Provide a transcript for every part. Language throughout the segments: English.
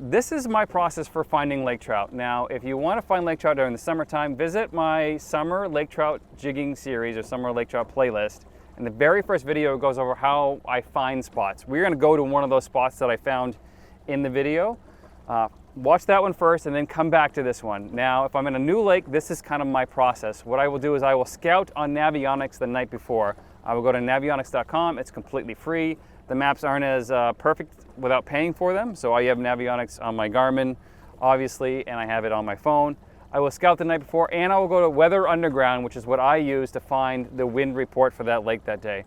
This is my process for finding lake trout. Now, if you want to find lake trout during the summertime, visit my summer lake trout jigging series or summer lake trout playlist. And the very first video goes over how I find spots. We're going to go to one of those spots that I found in the video. Watch that one first and then come back to this one. Now, if I'm in a new lake, this is kind of my process. What I will do is I will scout on Navionics the night before. I will go to navionics.com. It's completely free. The maps aren't as perfect without paying for them, so I have Navionics on my Garmin, obviously, and I have it on my phone. I will scout the night before, and I will go to Weather Underground, which is what I use to find the wind report for that lake that day.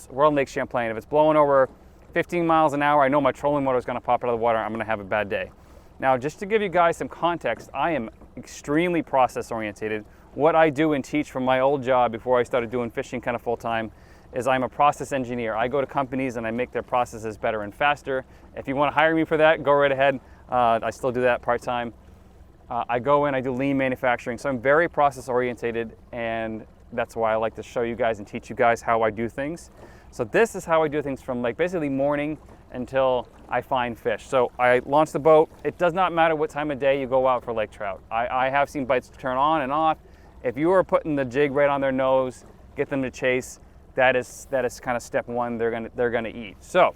We're on Lake Champlain. If it's blowing over 15 miles an hour, I know my trolling motor is going to pop out of the water. I'm going to have a bad day. Now, just to give you guys some context, I am extremely process oriented. What I do and teach from my old job before I started doing fishing kind of full time is I'm a process engineer. I go to companies and I make their processes better and faster. If you want to hire me for that, go right ahead. I still do that part-time. I go in, I do lean manufacturing, so I'm very process oriented, and that's why I like to show you guys and teach you guys how I do things. So this is how I do things from like basically morning until I find fish. So I launch the boat. It does not matter what time of day you go out for lake trout. I have seen bites turn on and off. If you are putting the jig right on their nose, get them to chase, that is kind of step one they're gonna eat. So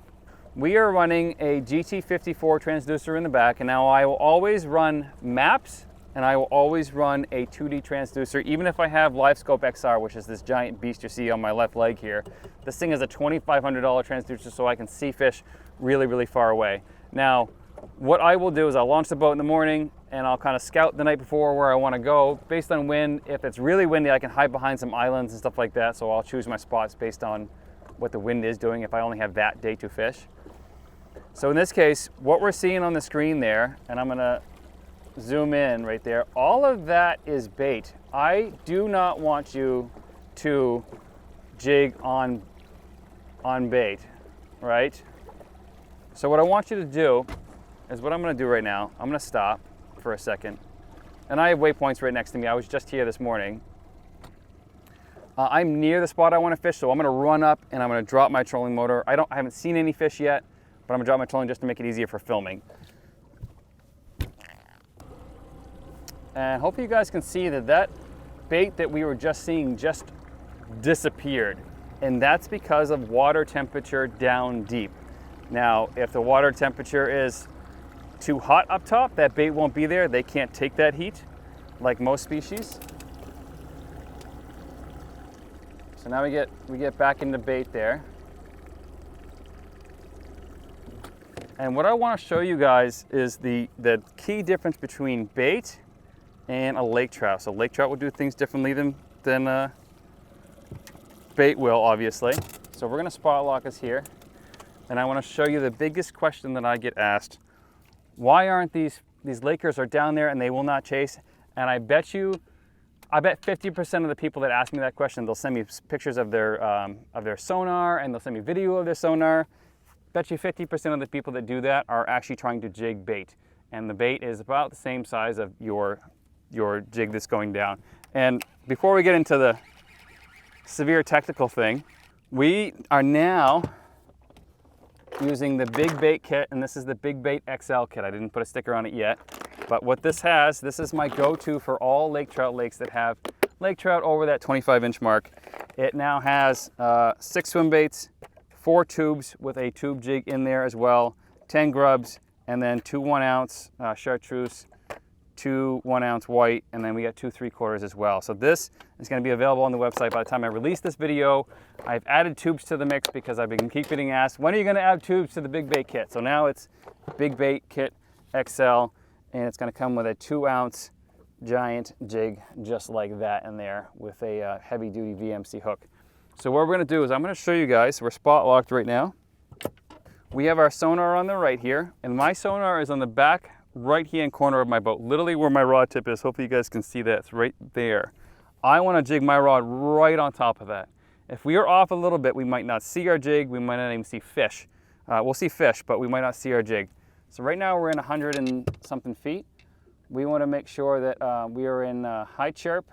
we are running a GT54 transducer in the back, and now I will always run maps and I will always run a 2D transducer, even if I have Livescope XR, which is this giant beast you see on my left leg here. This thing is a $2,500 transducer, so I can see fish really, really far away. Now, what I will do is I'll launch the boat in the morning and I'll kind of scout the night before where I want to go based on wind. If it's really windy, I can hide behind some islands and stuff like that, so I'll choose my spots based on what the wind is doing if I only have that day to fish. So in this case, what we're seeing on the screen there, and I'm going to zoom in right there, all of that is bait. I do not want you to jig on bait, right? So what I want you to do is what I'm going to do right now. I'm going to stop for a second, and I have waypoints right next to me. I was just here this morning. I'm near the spot I want to fish, so I'm going to run up and I'm going to drop my trolling motor. I haven't seen any fish yet, but I'm going to drop my trolling just to make it easier for filming. And hopefully you guys can see that bait that we were just seeing just disappeared, and that's because of water temperature down deep. Now, if the water temperature is too hot up top, that bait won't be there. They can't take that heat like most species. So now we get back into bait there. And what I want to show you guys is the key difference between bait and a lake trout. So lake trout will do things differently than bait will, obviously. So we're going to spot lock us here, and I want to show you the biggest question that I get asked. Why aren't these lakers are down there and they will not chase? And I bet 50% of the people that ask me that question, they'll send me pictures of their sonar, and they'll send me video of their sonar. Bet you 50% of the people that do that are actually trying to jig bait, and the bait is about the same size of your jig that's going down. And before we get into the severe technical thing, we are now using the Big Bait kit, and this is the Big Bait XL kit. I didn't put a sticker on it yet, but what this is my go-to for all lake trout lakes that have lake trout over that 25-inch mark. It now has 6 swim baits, 4 tubes with a tube jig in there as well, 10 grubs, and then 2 1-ounce chartreuse, 2 1-ounce white, and then we got 2 3/4 as well. So this is going to be available on the website by the time I release this video. I've added tubes to the mix because I've been keeping asked, when are you going to add tubes to the Big Bait kit? So now it's Big Bait Kit XL, and it's going to come with a 2-ounce giant jig just like that in there with a heavy-duty VMC hook. So what we're going to do is I'm going to show you guys. We're spot locked right now. We have our sonar on the right here, and my sonar is on the back right-hand corner of my boat, literally where my rod tip is. Hopefully you guys can see that. It's right there. I want to jig my rod right on top of that. If we are off a little bit, we might not see our jig. We might not even see fish. We'll see fish, but we might not see our jig. So right now we're in 100 and something feet. We want to make sure that we are in high chirp,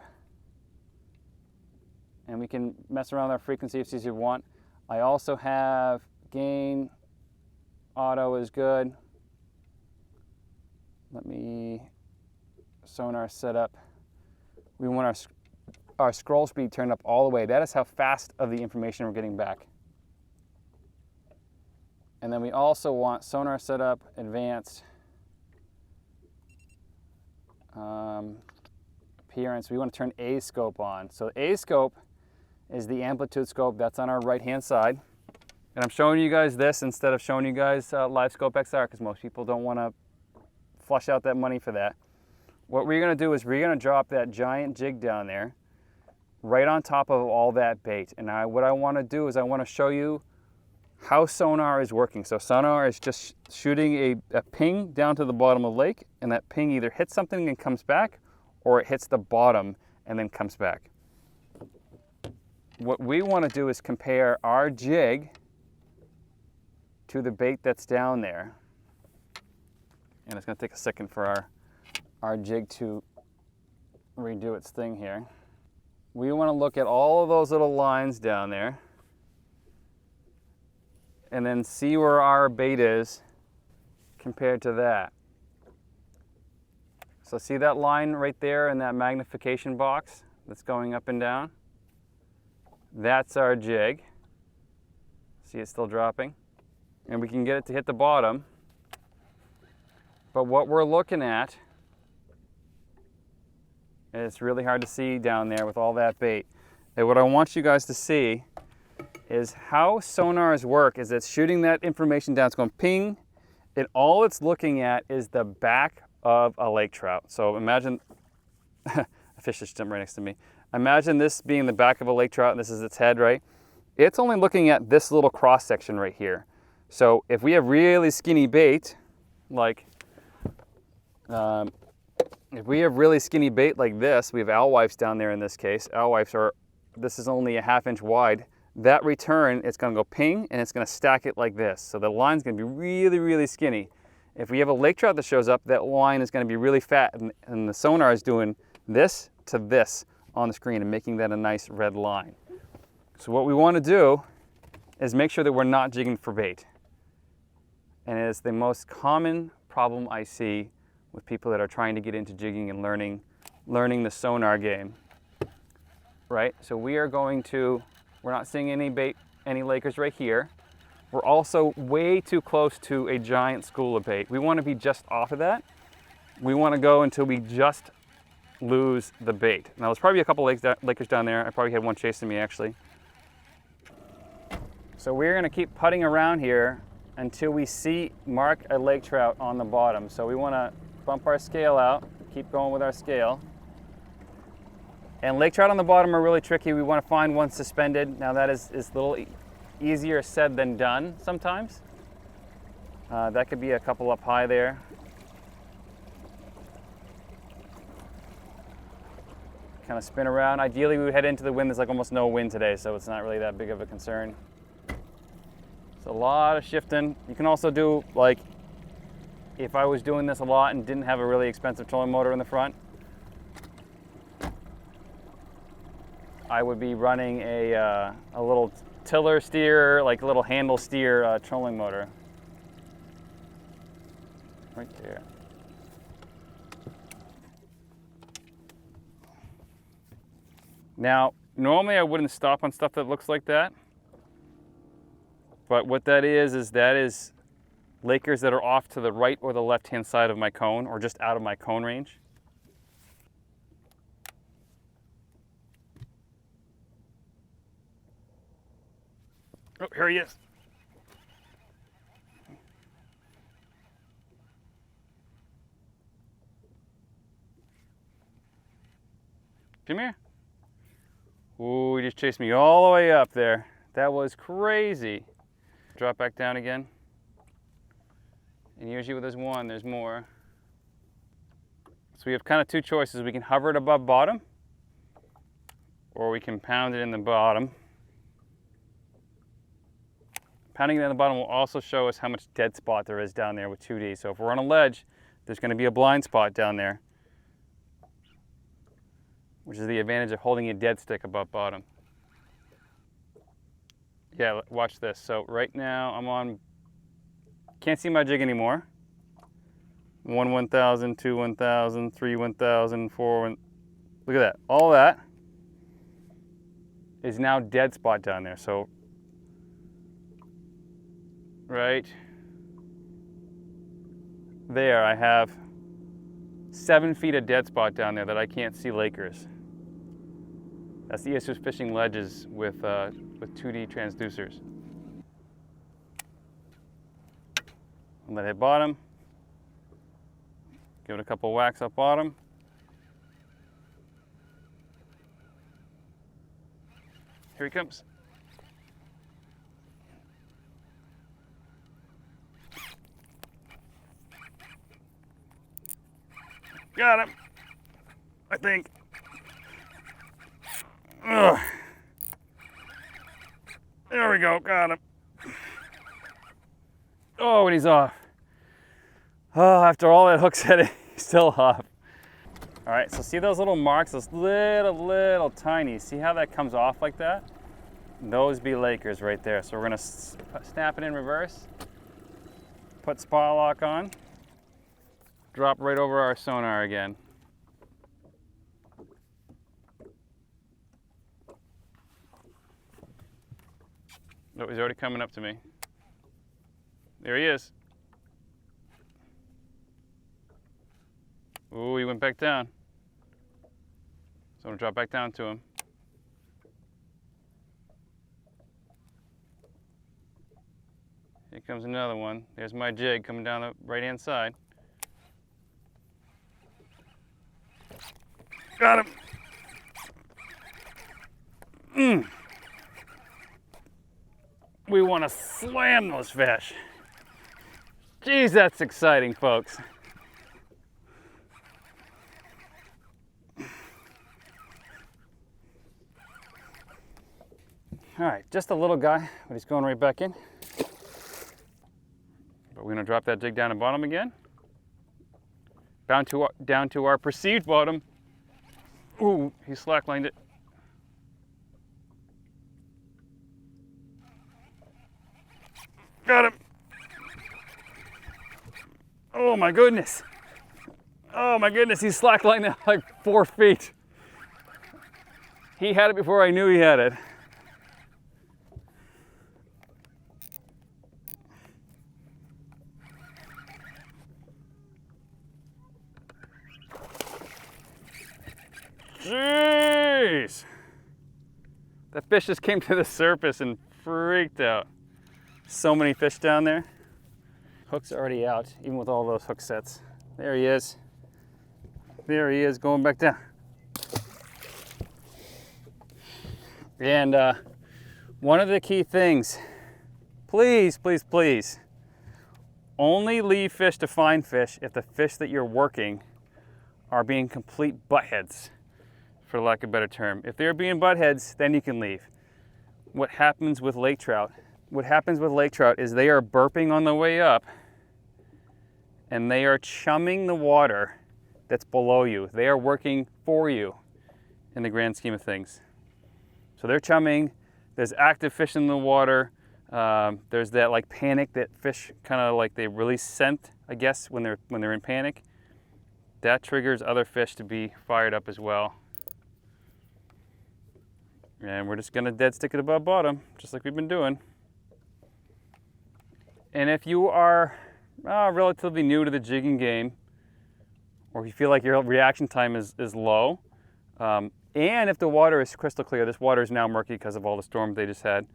and we can mess around with our frequency if you want. I also have gain, auto is good. Let me sonar set up. We want our scroll speed turned up all the way. That is how fast of the information we're getting back. And then we also want sonar setup, advanced, appearance. We want to turn A scope on. So A scope is the amplitude scope that's on our right hand side. And I'm showing you guys this instead of showing you guys Livescope XR because most people don't want to flush out that money for that. What we're going to do is we're going to drop that giant jig down there right on top of all that bait. And what I want to do is I want to show you how sonar is working. So sonar is just shooting a ping down to the bottom of the lake, and that ping either hits something and comes back, or it hits the bottom and then comes back. What we want to do is compare our jig to the bait that's down there. And it's going to take a second for our jig to redo its thing here. We want to look at all of those little lines down there and then see where our bait is compared to that. So see that line right there in that magnification box that's going up and down? That's our jig. See it's still dropping? And we can get it to hit the bottom. But what we're looking at, and it's really hard to see down there with all that bait, and what I want you guys to see is how sonars work is it's shooting that information down. It's going ping, and all it's looking at is the back of a lake trout. So imagine, a fish just jumped right next to me. Imagine this being the back of a lake trout and this is its head, right? It's only looking at this little cross section right here. So if we have really skinny bait, like, if we have really skinny bait like this, we have alewives down there in this case. Alewives are, this is only a 1/2 inch wide. That return, it's going to go ping and it's going to stack it like this. So the line's going to be really, really skinny. If we have a lake trout that shows up, that line is going to be really fat, and the sonar is doing this to this on the screen and making that a nice red line. So what we want to do is make sure that we're not jigging for bait. And it is the most common problem I see with people that are trying to get into jigging and learning the sonar game. Right? So we're not seeing any bait, any lakers right here. We're also way too close to a giant school of bait. We want to be just off of that. We want to go until we just lose the bait. Now there's probably a couple lakers down there. I probably had one chasing me actually. So we're going to keep putting around here until we mark a lake trout on the bottom. So we want to bump our scale out, keep going with our scale. And lake trout on the bottom are really tricky. We want to find one suspended. Now that is a little easier said than done sometimes. That could be a couple up high there. Kind of spin around. Ideally we would head into the wind. There's like almost no wind today, so it's not really that big of a concern. It's a lot of shifting. You can also do, like, if I was doing this a lot and didn't have a really expensive trolling motor in the front, I would be running a little tiller steer, like a little handle steer trolling motor. Right there. Now, normally I wouldn't stop on stuff that looks like that, but what that is lakers that are off to the right or the left-hand side of my cone, or just out of my cone range. Oh, here he is. Come here. Ooh, he just chased me all the way up there. That was crazy. Drop back down again. And usually there's one, there's more. So we have kind of two choices. We can hover it above bottom, or we can pound it in the bottom. Pounding it in the bottom will also show us how much dead spot there is down there with 2D. So if we're on a ledge, there's going to be a blind spot down there, which is the advantage of holding a dead stick above bottom. Yeah, watch this. So right now I'm on, can't see my jig anymore. 1 1000, 2 1000, 3 1000, 4 1. Look at that. All that is now dead spot down there. So, right there, I have 7 feet of dead spot down there that I can't see Lakers. That's the issue with fishing ledges with 2D transducers. Let it hit bottom. Give it a couple whacks up bottom. Here he comes. Got him, I think. Ugh. There we go, got him. Oh, and he's off. Oh, after all that hook setting, he's still off. All right, so see those little marks, those little tiny, see how that comes off like that? Those be Lakers right there. So we're gonna snap it in reverse, put spot lock on, drop right over our sonar again. Oh, he's already coming up to me. There he is. Ooh, he went back down. So I'm gonna drop back down to him. Here comes another one. There's my jig coming down the right-hand side. Got him. We want to slam those fish. Geez, that's exciting, folks. All right, just a little guy, but he's going right back in. But we're gonna drop that jig down to bottom again. Down to our perceived bottom. Ooh, he slacklined it. Got him. Oh my goodness. Oh my goodness, he's slacklined at like 4 feet. He had it before I knew he had it. Jeez! That fish just came to the surface and freaked out. So many fish down there. Hook's already out, even with all those hook sets. There he is. There he is, going back down. And one of the key things, please, please, please, only leave fish to find fish if the fish that you're working are being complete buttheads, for lack of a better term. If they're being buttheads, then you can leave. What happens with lake trout is they are burping on the way up and they are chumming the water that's below you. They are working for you in the grand scheme of things. So they're chumming, there's active fish in the water, there's that like panic that fish kind of like they release scent, I guess, when they're in panic. That triggers other fish to be fired up as well. And we're just gonna dead stick it above bottom, just like we've been doing. And if you are relatively new to the jigging game, or if you feel like your reaction time is low, and if the water is crystal clear, this water is now murky because of all the storms they just had,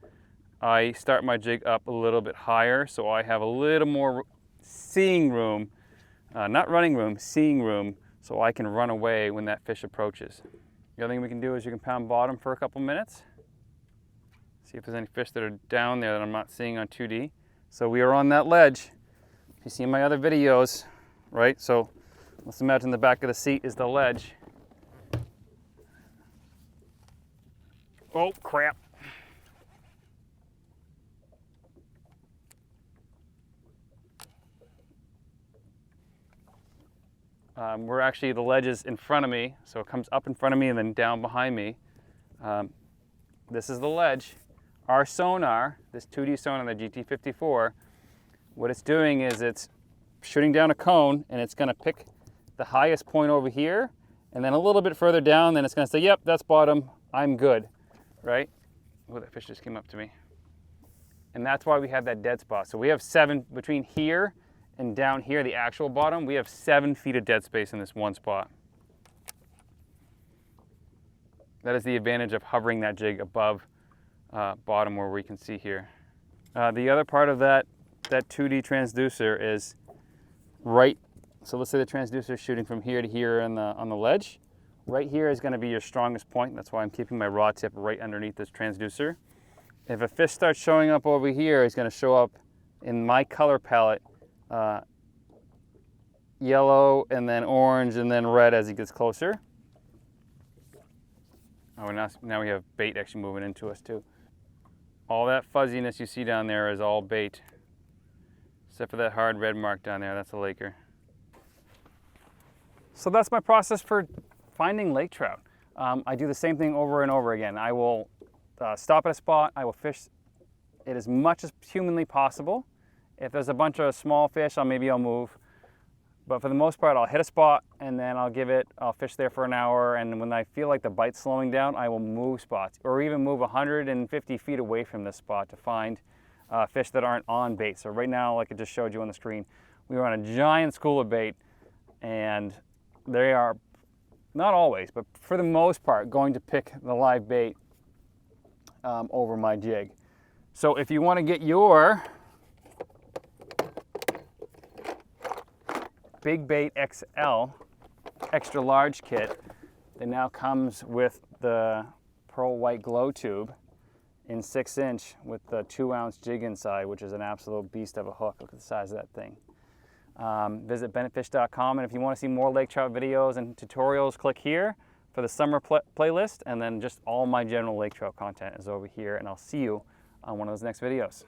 I start my jig up a little bit higher so I have a little more seeing room, not running room, seeing room, so I can run away when that fish approaches. The other thing we can do is you can pound bottom for a couple minutes, see if there's any fish that are down there that I'm not seeing on 2D. So we are on that ledge. If you see my other videos, right? So let's imagine the back of the seat is the ledge. Oh, crap. We're actually, the ledge is in front of me, so it comes up in front of me and then down behind me. This is the ledge. Our sonar, this 2D sonar, the GT54, what it's doing is it's shooting down a cone, and it's gonna pick the highest point over here, and then a little bit further down, then it's gonna say, yep, that's bottom, I'm good, right? Oh, that fish just came up to me. And that's why we have that dead spot. So we have 7, between here and down here, the actual bottom, we have 7 feet of dead space in this one spot. That is the advantage of hovering that jig above bottom where we can see here. The other part of that 2D transducer is right, so let's say the transducer is shooting from here to here on the ledge. Right here is going to be your strongest point. That's why I'm keeping my rod tip right underneath this transducer. If a fish starts showing up over here, he's going to show up in my color palette, yellow and then orange and then red as he gets closer. Oh, now we have bait actually moving into us too. All that fuzziness you see down there is all bait. Except for that hard red mark down there, that's a laker. So that's my process for finding lake trout. I do the same thing over and over again. I will stop at a spot, I will fish it as much as humanly possible. If there's a bunch of small fish, maybe I'll move. But for the most part, I'll hit a spot and then I'll fish there for an hour, and when I feel like the bite's slowing down, I will move spots or even move 150 feet away from this spot to find fish that aren't on bait. So right now, like I just showed you on the screen, we were on a giant school of bait, and they are, not always, but for the most part, going to pick the live bait over my jig. So if you want to get your Big Bait XL extra large kit, that now comes with the pearl white glow tube in 6-inch with the 2-ounce jig inside, which is an absolute beast of a hook. Look at the size of that thing. Visit benditfish.com, and if you want to see more lake trout videos and tutorials, click here for the summer playlist, and then just all my general lake trout content is over here, and I'll see you on one of those next videos.